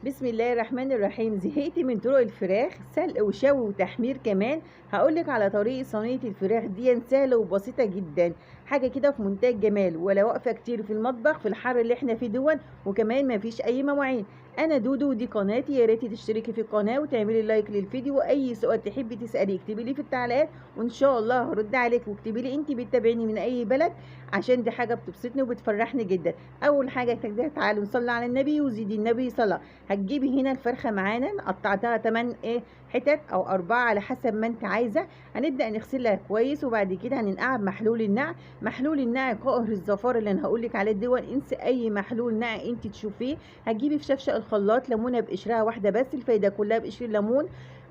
بسم الله الرحمن الرحيم. زهقت من طرق الفراخ سلق وشوي وتحمير كمان؟ هقولك على طريقة صينية الفراخ دي سهلة وبسيطة جدا، حاجة كده في منتهى الجمال، ولا واقفة كتير في المطبخ في الحر اللي احنا فيه دون، وكمان مفيش اي مواعين. انا دودو ودي قناتي، يا ريت تشتركي في القناة وتعملي لايك للفيديو، واي سؤال تحبي تسألي اكتبي لي في التعليقات وان شاء الله هرد عليك. واكتبي لي انت بتتابعيني من اي بلد، عشان دي حاجة بتبسطني وبتفرحني جدا. اول حاجة كده تعالوا نصلي على النبي وزيدي النبي صلاة. هتجيبي هنا الفرخه معانا قطعتها 8 حتت او 4 على حسب ما انت عايزه. هنبدا نغسلها كويس، وبعد كده هننقعها بمحلول النقع. محلول النقع قاهر الزفار اللي انا هقول لك عليه دون، انسي اي محلول نقع انت تشوفيه. هتجيبي في شفشق الخلاط ليمونه بقشرها واحده بس، الفايده كلها بقشر الليمون،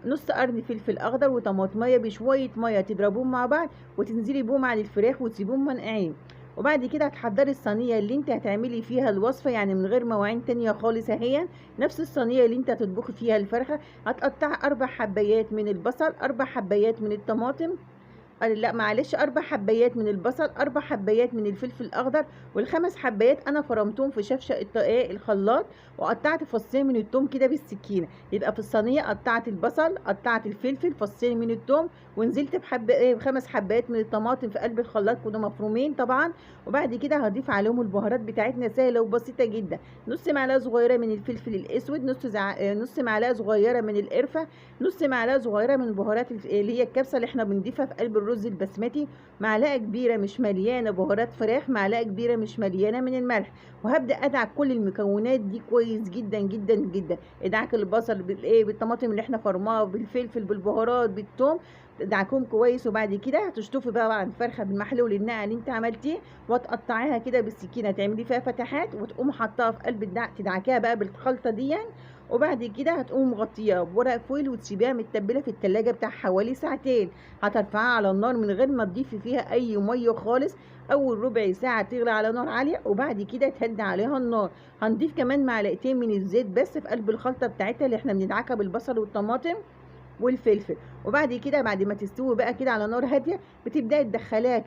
نص قرن فلفل اخضر وطماطميه بشويه ميه تضربوهم مع بعض، وتنزلي بيهم على الفراخ وتسيبوهم منقعين. وبعد كده هتحضري الصينيه اللي انت هتعملي فيها الوصفه، يعني من غير مواعين تانية خالص اهي. نفس الصينيه اللي انت هتطبخي فيها الفرخه، هتقطع 4 حبايات من البصل، 4 حبايات من الطماطم، لا معلش 4 حبايات من البصل، 4 حبايات من الفلفل الاخضر، وال5 حبايات انا فرمتهم في شفشق الخلاط. وقطعت فصين من التوم كده بالسكينه، يبقى في الصينيه قطعت البصل، قطعت الفلفل، فصين من التوم، ونزلت ب5 حبايات من الطماطم في قلب الخلاط كانوا مفرومين طبعا. وبعد كده هضيف عليهم البهارات بتاعتنا سهله وبسيطه جدا. نص معلقه صغيره من الفلفل الاسود، نص معلقه صغيره من القرفه، نص معلقه صغيره من البهارات اللي هي الكبسه اللي احنا بنضيفها في قلب الرز البسمتي، معلقه كبيره مش مليانه بهارات فراخ، معلقه كبيره مش مليانه من الملح. وهبدا ادعك كل المكونات دي كويس جدا جدا جدا. ادعك البصل بالطماطم اللي احنا فرماها، بالفلفل، بالبهارات، بالثوم، تدعكهم كويس. وبعد كده هتشطفي بقى الفرخه بالمحلول النقع اللي انت عملتيه، وتقطعيها كده بالسكينه، تعملي فيها فتحات، وتقوم حطاها في قلب تدعكيها بقى بالخلطه دي. وبعد كده هتقوم مغطياها بورق فويل وتسيبيها متبله في التلاجة بتاع حوالي ساعتين. هترفعها على النار من غير ما تضيفي فيها اي ميه خالص، اول ربع ساعه تغلي على نار عاليه، وبعد كده تهدي عليها النار. هنضيف كمان معلقتين من الزيت بس في قلب الخلطه بتاعتها اللي احنا بندعكها بالبصل والطماطم والفلفل. وبعد كده بعد ما تستوي بقى كده على نار هاديه، بتبداي تدخليها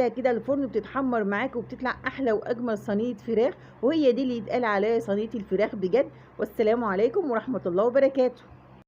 كده الفرن، بتتحمر معاك وبتطلع احلى واجمل صينيه فراخ، وهي دي اللي يتقال عليها صينيه الفراخ بجد. والسلام عليكم ورحمه الله وبركاته.